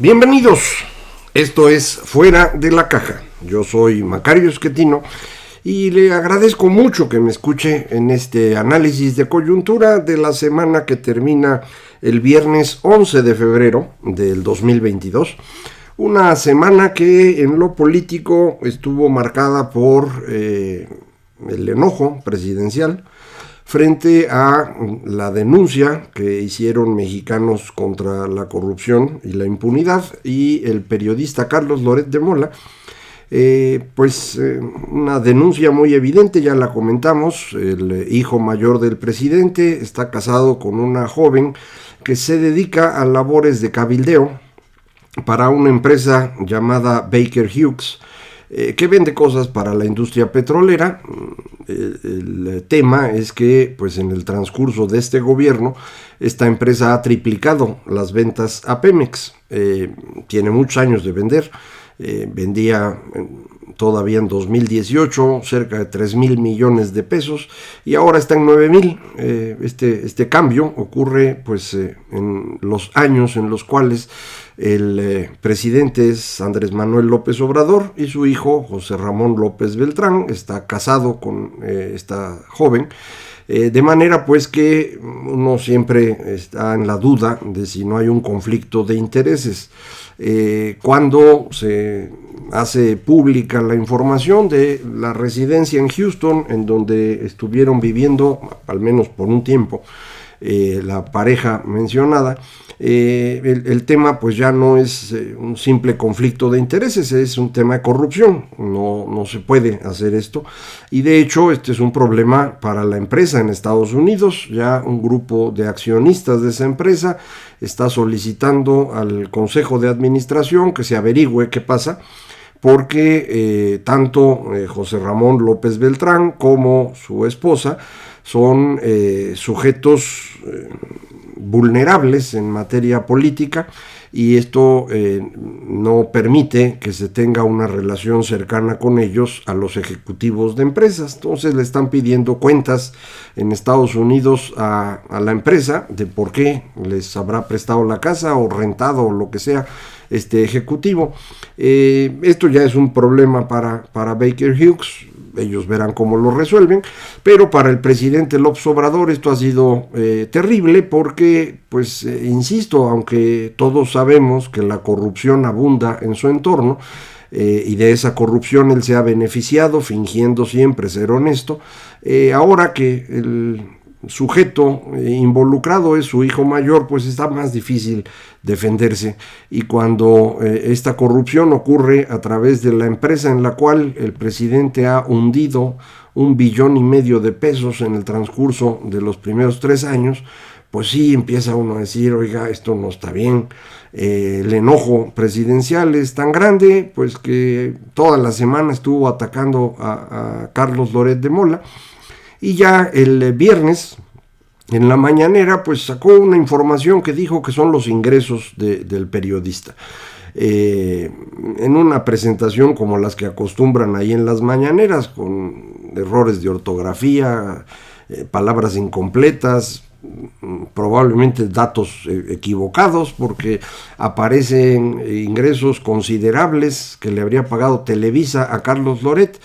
Bienvenidos, esto es Fuera de la Caja. Yo soy Macario Esquetino y le agradezco mucho que me escuche en este análisis de coyuntura de la semana que termina el viernes 11 de febrero del 2022. Una semana que en lo político estuvo marcada por el enojo presidencial frente a la denuncia que hicieron mexicanos contra la corrupción y la impunidad y el periodista Carlos Loret de Mola. Una denuncia muy evidente, ya la comentamos. El hijo mayor del presidente está casado con una joven que se dedica a labores de cabildeo para una empresa llamada Baker Hughes, que vende cosas para la industria petrolera. El tema es que pues en el transcurso de este gobierno esta empresa ha triplicado las ventas a Pemex. Tiene muchos años de vender. Vendía todavía en 2018 cerca de 3,000 millones de pesos y ahora está en 9,000. Este cambio ocurre pues en los años en los cuales el presidente es Andrés Manuel López Obrador y su hijo José Ramón López Beltrán está casado con esta joven. De manera pues que uno siempre está en la duda de si no hay un conflicto de intereses. Cuando se hace pública la información de la residencia en Houston, en donde estuvieron viviendo, al menos por un tiempo, la pareja mencionada, el tema pues ya no es un simple conflicto de intereses, es un tema de corrupción. No se puede hacer esto, y de hecho este es un problema para la empresa en Estados Unidos. Ya un grupo de accionistas de esa empresa está solicitando al Consejo de Administración que se averigüe qué pasa, porque tanto José Ramón López Beltrán como su esposa son sujetos vulnerables en materia política, y esto no permite que se tenga una relación cercana con ellos a los ejecutivos de empresas. Entonces le están pidiendo cuentas en Estados Unidos a la empresa de por qué les habrá prestado la casa o rentado o lo que sea este ejecutivo. Esto ya es un problema para Baker Hughes. Ellos verán cómo lo resuelven, pero para el presidente López Obrador esto ha sido terrible porque, insisto, aunque todos sabemos que la corrupción abunda en su entorno, y de esa corrupción él se ha beneficiado fingiendo siempre ser honesto, ahora que el sujeto involucrado es su hijo mayor, pues está más difícil defenderse. Y cuando esta corrupción ocurre a través de la empresa en la cual el presidente ha hundido 1,5 billones de pesos en el transcurso de los primeros 3 años, pues sí empieza uno a decir, oiga, esto no está bien. El enojo presidencial es tan grande pues que toda la semana estuvo atacando a Carlos Loret de Mola. Y ya el viernes, en la mañanera, pues sacó una información que dijo que son los ingresos del periodista. En una presentación como las que acostumbran ahí en las mañaneras, con errores de ortografía, palabras incompletas, probablemente datos equivocados, porque aparecen ingresos considerables que le habría pagado Televisa a Carlos Loret.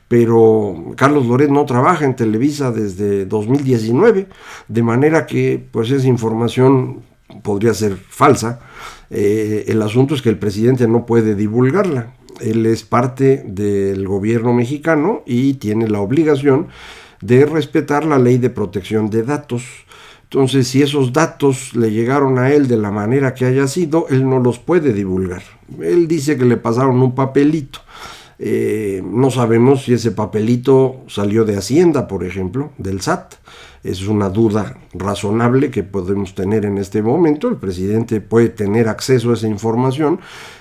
Pero Carlos Loret no trabaja en Televisa desde 2019, de manera que pues esa información podría ser falsa. El asunto es que el presidente no puede divulgarla. Él es parte del gobierno mexicano y tiene la obligación de respetar la ley de protección de datos. Entonces, si esos datos le llegaron a él de la manera que haya sido, él no los puede divulgar. Él dice que le pasaron un papelito. No sabemos si ese papelito salió de Hacienda, por ejemplo, del SAT. Es una duda razonable que podemos tener en este momento. El presidente puede tener acceso a esa información,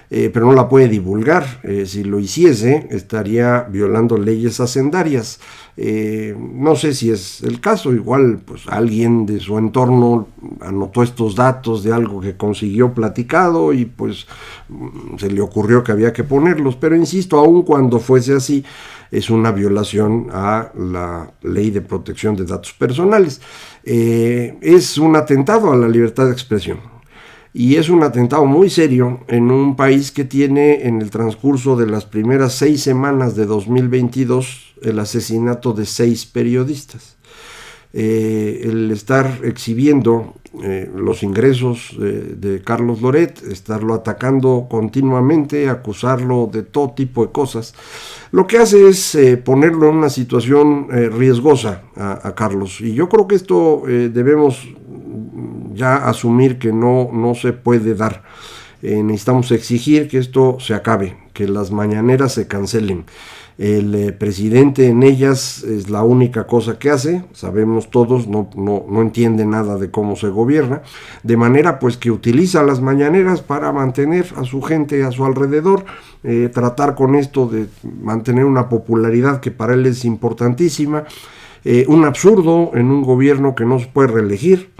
pero no la puede divulgar. Si lo hiciese, estaría violando leyes hacendarias. No sé si es el caso. Igual pues alguien de su entorno anotó estos datos de algo que consiguió platicado y pues se le ocurrió que había que ponerlos. Pero insisto, aun cuando fuese así, es una violación a la ley de protección de datos personales. Es un atentado a la libertad de expresión. y es un atentado muy serio en un país que tiene en el transcurso de las primeras 6 semanas de 2022 el asesinato de 6 periodistas. El estar exhibiendo los ingresos de Carlos Loret, estarlo atacando continuamente, acusarlo de todo tipo de cosas, lo que hace es ponerlo en una situación riesgosa a Carlos. Y yo creo que esto debemos ya asumir que no se puede dar. Necesitamos exigir que esto se acabe, que las mañaneras se cancelen. El presidente en ellas es la única cosa que hace, sabemos todos, no entiende nada de cómo se gobierna, de manera pues que utiliza las mañaneras para mantener a su gente a su alrededor, tratar con esto de mantener una popularidad que para él es importantísima, un absurdo en un gobierno que no se puede reelegir,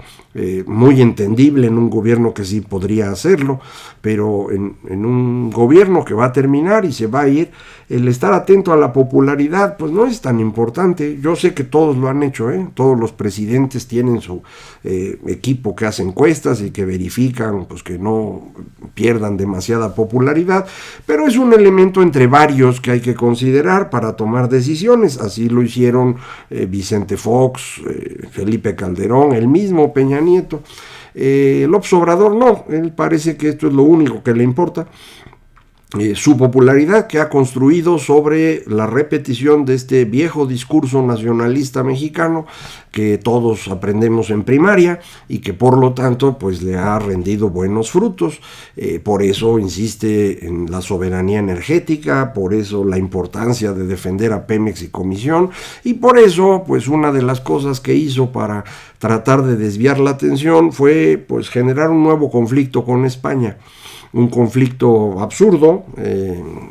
muy entendible en un gobierno que sí podría hacerlo, pero en un gobierno que va a terminar y se va a ir, el estar atento a la popularidad pues no es tan importante. Yo sé que todos lo han hecho, todos los presidentes tienen su equipo que hace encuestas y que verifican pues que no pierdan demasiada popularidad, pero es un elemento entre varios que hay que considerar para tomar decisiones. Así lo hicieron Vicente Fox, Felipe Calderón, el mismo Peña Nieto. López Obrador no, él parece que esto es lo único que le importa. Su popularidad que ha construido sobre la repetición de este viejo discurso nacionalista mexicano que todos aprendemos en primaria y que por lo tanto pues le ha rendido buenos frutos. Por eso insiste en la soberanía energética, por eso la importancia de defender a Pemex y Comisión, y por eso pues una de las cosas que hizo para tratar de desviar la atención fue pues generar un nuevo conflicto con España. Un conflicto absurdo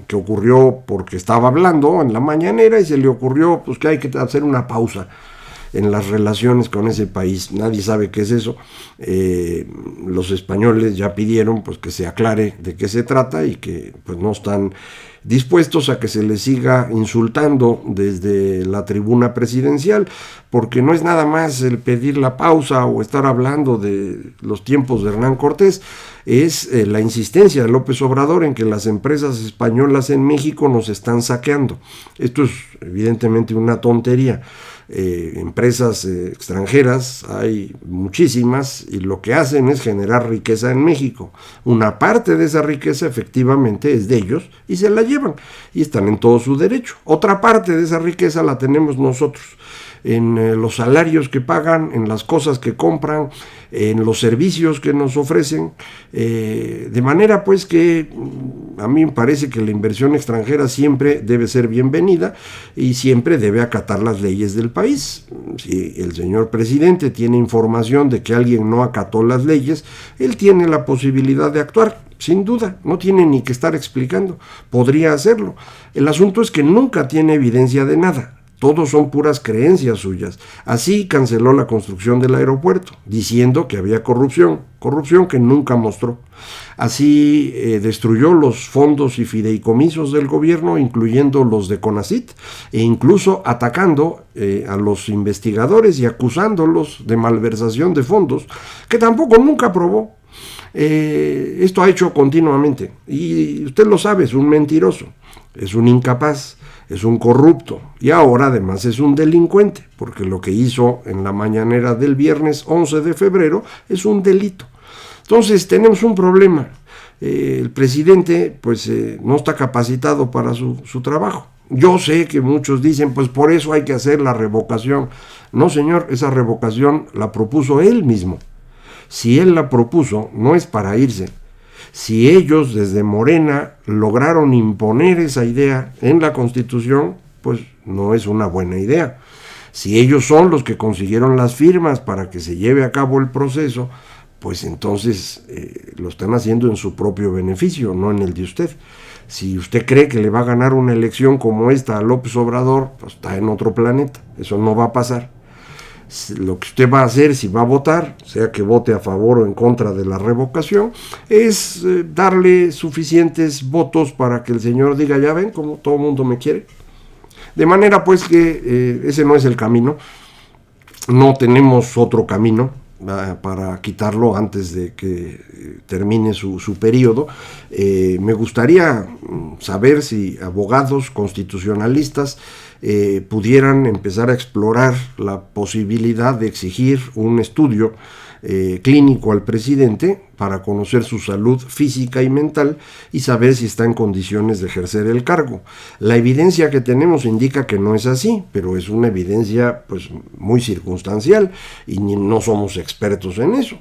que ocurrió porque estaba hablando en la mañanera y se le ocurrió pues que hay que hacer una pausa en las relaciones con ese país. Nadie sabe qué es eso. Los españoles ya pidieron pues que se aclare de qué se trata y que pues no están dispuestos a que se les siga insultando desde la tribuna presidencial, porque no es nada más el pedir la pausa o estar hablando de los tiempos de Hernán Cortés, es la insistencia de López Obrador en que las empresas españolas en México nos están saqueando. Esto es evidentemente una tontería. Empresas extranjeras hay muchísimas y lo que hacen es generar riqueza en México. Una parte de esa riqueza efectivamente es de ellos y se la llevan y están en todo su derecho. Otra parte de esa riqueza la tenemos nosotros en los salarios que pagan, en las cosas que compran, en los servicios que nos ofrecen, de manera pues que a mí me parece que la inversión extranjera siempre debe ser bienvenida y siempre debe acatar las leyes del país. Si el señor presidente tiene información de que alguien no acató las leyes, él tiene la posibilidad de actuar. Sin duda, no tiene ni que estar explicando, podría hacerlo. El asunto es que nunca tiene evidencia de nada. Todos son puras creencias suyas. Así canceló la construcción del aeropuerto, diciendo que había corrupción que nunca mostró. Así destruyó los fondos y fideicomisos del gobierno, incluyendo los de CONACYT, e incluso atacando a los investigadores y acusándolos de malversación de fondos, que tampoco nunca probó. Esto ha hecho continuamente, y usted lo sabe, es un mentiroso, es un incapaz, es un corrupto y ahora además es un delincuente, porque lo que hizo en la mañanera del viernes 11 de febrero es un delito. Entonces tenemos un problema. El presidente pues no está capacitado para su trabajo. Yo sé que muchos dicen pues por eso hay que hacer la revocación. No, señor, esa revocación la propuso él mismo. Si él la propuso, no es para irse. Si ellos desde Morena lograron imponer esa idea en la Constitución, pues no es una buena idea. Si ellos son los que consiguieron las firmas para que se lleve a cabo el proceso, pues entonces lo están haciendo en su propio beneficio, no en el de usted. Si usted cree que le va a ganar una elección como esta a López Obrador, pues está en otro planeta. Eso no va a pasar. Lo que usted va a hacer, si va a votar, sea que vote a favor o en contra de la revocación, es darle suficientes votos para que el señor diga, ya ven, como todo el mundo me quiere. De manera pues que ese no es el camino, no tenemos otro camino. para quitarlo antes de que termine su periodo. Me gustaría saber si abogados constitucionalistas pudieran empezar a explorar la posibilidad de exigir un estudio clínico al presidente para conocer su salud física y mental y saber si está en condiciones de ejercer el cargo. La evidencia que tenemos indica que no es así, pero es una evidencia pues muy circunstancial y no somos expertos en eso.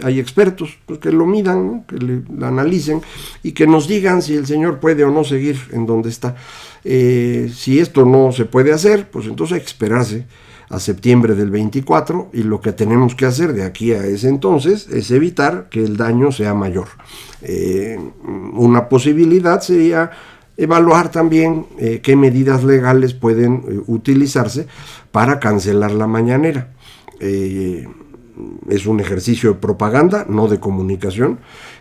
Hay expertos pues, que lo midan, ¿no? Que lo analicen y que nos digan si el señor puede o no seguir en donde está. Si esto no se puede hacer, pues entonces hay que esperarse a septiembre del 24 y lo que tenemos que hacer de aquí a ese entonces es evitar que el daño sea mayor. Una posibilidad sería evaluar también qué medidas legales pueden utilizarse para cancelar la mañanera. Es un ejercicio de propaganda, no de comunicación,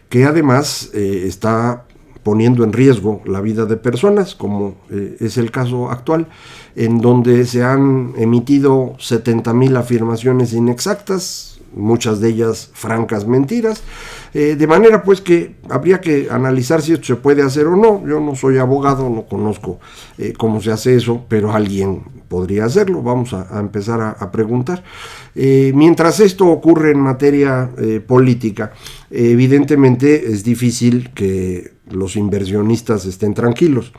que además está poniendo en riesgo la vida de personas, como es el caso actual, en donde se han emitido 70,000 afirmaciones inexactas, muchas de ellas francas mentiras, de manera pues que habría que analizar si esto se puede hacer o no. Yo no soy abogado, no conozco cómo se hace eso, pero alguien podría hacerlo. Vamos a empezar a preguntar. Mientras esto ocurre en materia política, evidentemente es difícil que los inversionistas estén tranquilos.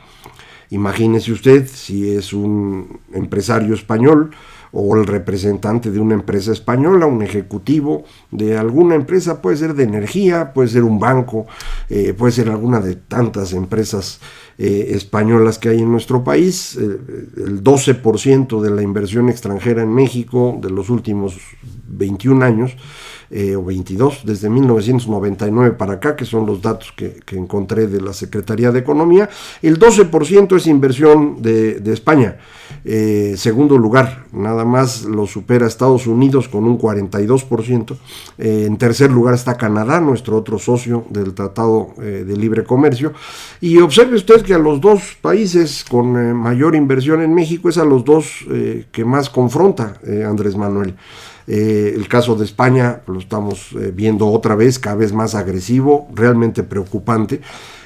Imagínese usted si es un empresario español o el representante de una empresa española, un ejecutivo de alguna empresa, puede ser de energía, puede ser un banco, puede ser alguna de tantas empresas españolas que hay en nuestro país. El 12% de la inversión extranjera en México de los últimos 21 años, o 22, desde 1999 para acá, que son los datos que encontré de la Secretaría de Economía, el 12% es inversión de España. Segundo lugar, nada más lo supera Estados Unidos con un 42%. En tercer lugar está Canadá, nuestro otro socio del Tratado de Libre Comercio. Y observe usted que a los dos países con mayor inversión en México es a los dos que más confronta Andrés Manuel. El caso de España lo estamos viendo otra vez, cada vez más agresivo, realmente preocupante.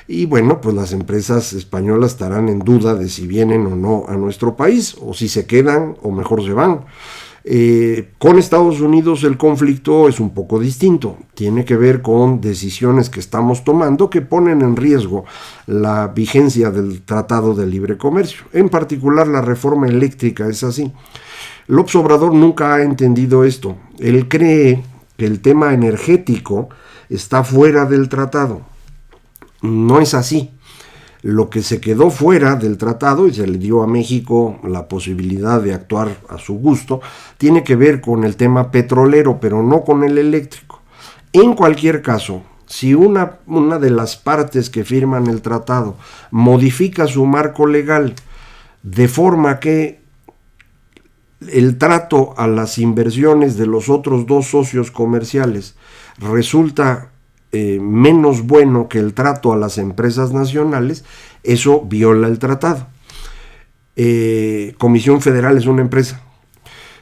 Y bueno, pues las empresas españolas estarán en duda de si vienen o no a nuestro país, o si se quedan o mejor se van. Con Estados Unidos el conflicto es un poco distinto, tiene que ver con decisiones que estamos tomando que ponen en riesgo la vigencia del Tratado de Libre Comercio. En particular la reforma eléctrica es así. López Obrador nunca ha entendido esto. Él cree que el tema energético está fuera del tratado. No es así. Lo que se quedó fuera del tratado y se le dio a México la posibilidad de actuar a su gusto, tiene que ver con el tema petrolero, pero no con el eléctrico. En cualquier caso, si una de las partes que firman el tratado modifica su marco legal de forma que el trato a las inversiones de los otros dos socios comerciales resulta menos bueno que el trato a las empresas nacionales, eso viola el tratado. Comisión Federal es una empresa.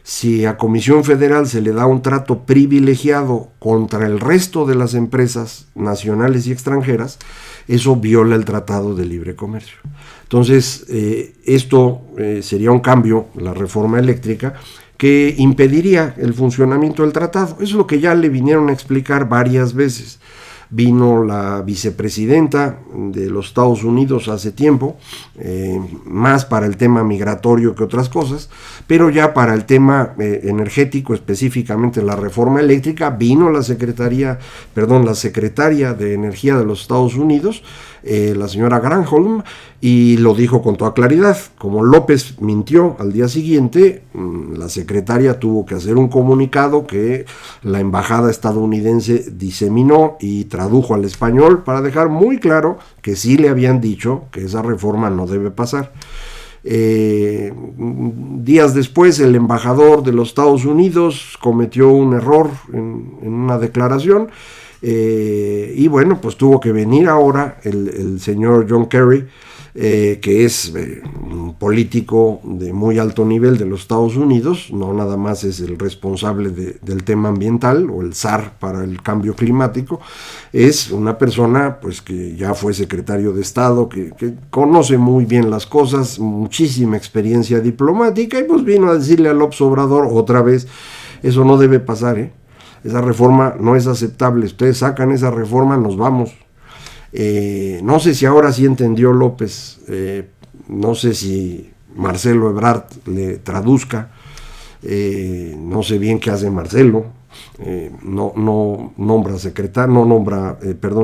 Si a Comisión Federal se le da un trato privilegiado contra el resto de las empresas nacionales y extranjeras, eso viola el Tratado de Libre Comercio. Entonces, esto sería un cambio, la reforma eléctrica, que impediría el funcionamiento del tratado. Eso es lo que ya le vinieron a explicar varias veces. Vino la vicepresidenta de los Estados Unidos hace tiempo, más para el tema migratorio que otras cosas, pero ya para el tema energético, específicamente la reforma eléctrica, vino la secretaria de Energía de los Estados Unidos, la señora Granholm, y lo dijo con toda claridad. Como López mintió al día siguiente, la secretaria tuvo que hacer un comunicado que la embajada estadounidense diseminó y tradujo al español para dejar muy claro que sí le habían dicho que esa reforma no debe pasar. Días después el embajador de los Estados Unidos cometió un error en una declaración, y bueno, pues tuvo que venir ahora el señor John Kerry que es un político de muy alto nivel de los Estados Unidos, no nada más es el responsable del tema ambiental o el zar para el cambio climático, es una persona pues que ya fue secretario de Estado, que conoce muy bien las cosas, muchísima experiencia diplomática, y pues vino a decirle a López Obrador otra vez: eso no debe pasar, esa reforma no es aceptable, ustedes sacan esa reforma, nos vamos. No sé si ahora sí entendió López, no sé si Marcelo Ebrard le traduzca, no sé bien qué hace Marcelo, no nombra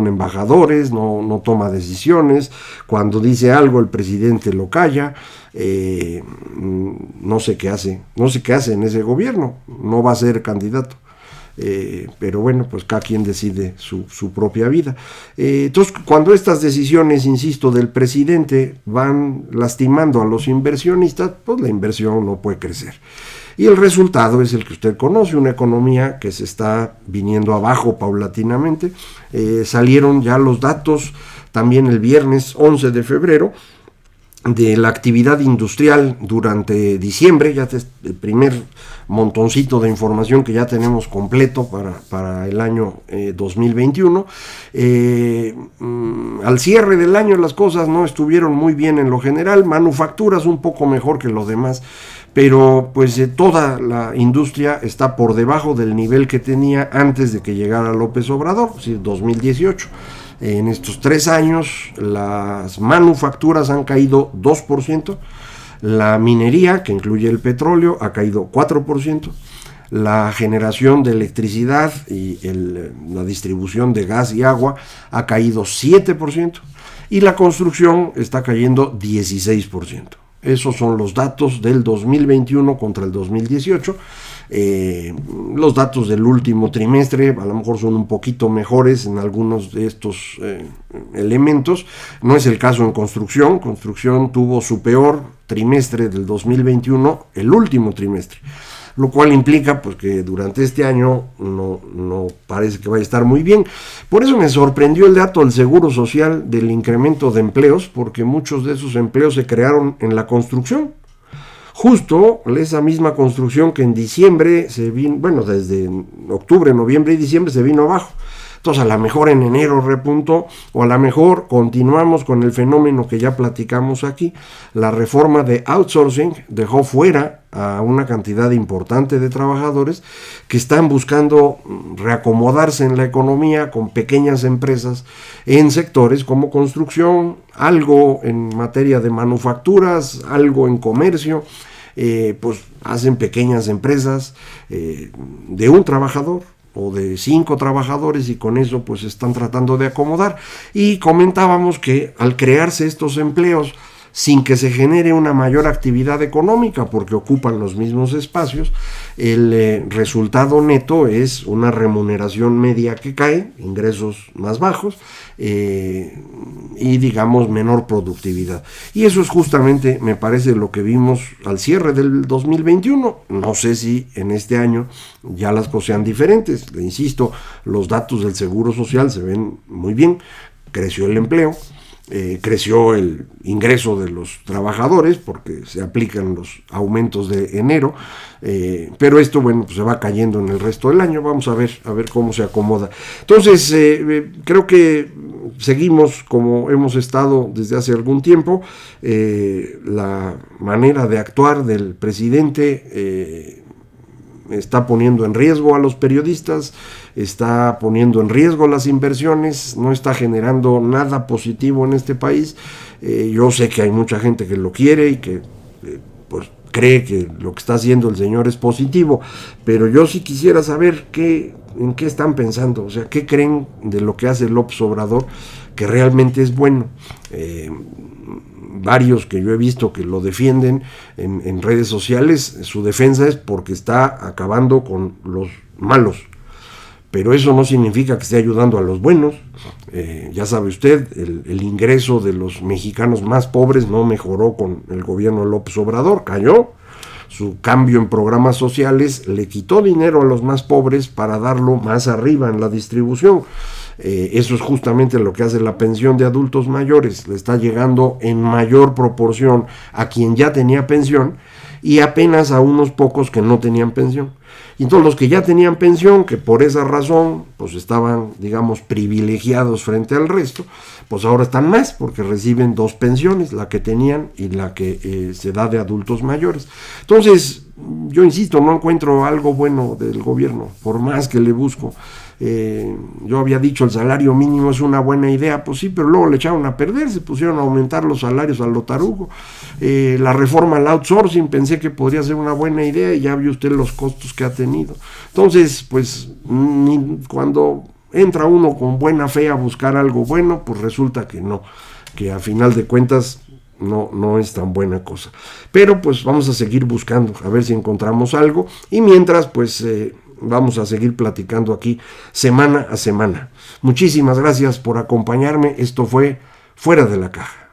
embajadores, no toma decisiones, cuando dice algo el presidente lo calla, no sé qué hace en ese gobierno, no va a ser candidato. Pero bueno, pues cada quien decide su propia vida. Entonces, cuando estas decisiones, insisto, del presidente van lastimando a los inversionistas, pues la inversión no puede crecer. Y el resultado es el que usted conoce, una economía que se está viniendo abajo paulatinamente. Salieron ya los datos también el viernes 11 de febrero, de la actividad industrial durante diciembre, ya el primer montoncito de información que ya tenemos completo para el año 2021. Al cierre del año las cosas no estuvieron muy bien en lo general, manufacturas un poco mejor que los demás, pero pues toda la industria está por debajo del nivel que tenía antes de que llegara López Obrador, es decir, 2018. En estos 3 años las manufacturas han caído 2%, la minería, que incluye el petróleo, ha caído 4%, la generación de electricidad y la distribución de gas y agua ha caído 7%, y la construcción está cayendo 16%. Esos son los datos del 2021 contra el 2018. Los datos del último trimestre a lo mejor son un poquito mejores en algunos de estos elementos. No es el caso en construcción. Construcción tuvo su peor trimestre del 2021, el último trimestre, lo cual implica pues que durante este año no parece que vaya a estar muy bien. Por eso me sorprendió el dato del Seguro Social del incremento de empleos, porque muchos de esos empleos se crearon en la construcción. Justo esa misma construcción que en diciembre desde octubre, noviembre y diciembre se vino abajo. Entonces a lo mejor en enero repuntó, o a lo mejor continuamos con el fenómeno que ya platicamos aquí. La reforma de outsourcing dejó fuera a una cantidad importante de trabajadores que están buscando reacomodarse en la economía con pequeñas empresas en sectores como construcción, algo en materia de manufacturas, algo en comercio. Pues hacen pequeñas empresas de un trabajador o de 5 trabajadores, y con eso pues están tratando de acomodar. Y comentábamos que al crearse estos empleos sin que se genere una mayor actividad económica, porque ocupan los mismos espacios, el resultado neto es una remuneración media que cae, ingresos más bajos y digamos menor productividad. Y eso es justamente, me parece, lo que vimos al cierre del 2021. No sé si en este año ya las cosas sean diferentes. Le insisto, los datos del Seguro Social se ven muy bien, creció el empleo, creció el ingreso de los trabajadores porque se aplican los aumentos de enero, pero esto pues se va cayendo en el resto del año. Vamos a ver cómo se acomoda. Entonces creo que seguimos como hemos estado desde hace algún tiempo. La manera de actuar del presidente está poniendo en riesgo a los periodistas, está poniendo en riesgo las inversiones, no está generando nada positivo en este país. Yo sé que hay mucha gente que lo quiere y que pues cree que lo que está haciendo el señor es positivo, pero yo sí quisiera saber en qué están pensando, o sea, qué creen de lo que hace López Obrador, que realmente es bueno. Varios que yo he visto que lo defienden en redes sociales, su defensa es porque está acabando con los malos, pero eso no significa que esté ayudando a los buenos. Ya sabe usted, el ingreso de los mexicanos más pobres no mejoró con el gobierno de López Obrador, cayó. Su cambio en programas sociales le quitó dinero a los más pobres para darlo más arriba en la distribución. Eso es justamente lo que hace la pensión de adultos mayores, le está llegando en mayor proporción a quien ya tenía pensión y apenas a unos pocos que no tenían pensión. Y entonces los que ya tenían pensión, que por esa razón pues estaban, digamos, privilegiados frente al resto, pues ahora están más porque reciben dos pensiones, la que tenían y la que se da de adultos mayores. Entonces, yo insisto, no encuentro algo bueno del gobierno, por más que le busco. Yo había dicho el salario mínimo es una buena idea, pues sí, pero luego le echaron a perder, se pusieron a aumentar los salarios a lo tarugo. La reforma al outsourcing pensé que podría ser una buena idea y ya vio usted los costos que ha tenido. Entonces, pues cuando entra uno con buena fe a buscar algo bueno, pues resulta que no, que a final de cuentas no es tan buena cosa. Pero pues vamos a seguir buscando, a ver si encontramos algo, y mientras pues vamos a seguir platicando aquí semana a semana. Muchísimas gracias por acompañarme. Esto fue Fuera de la Caja.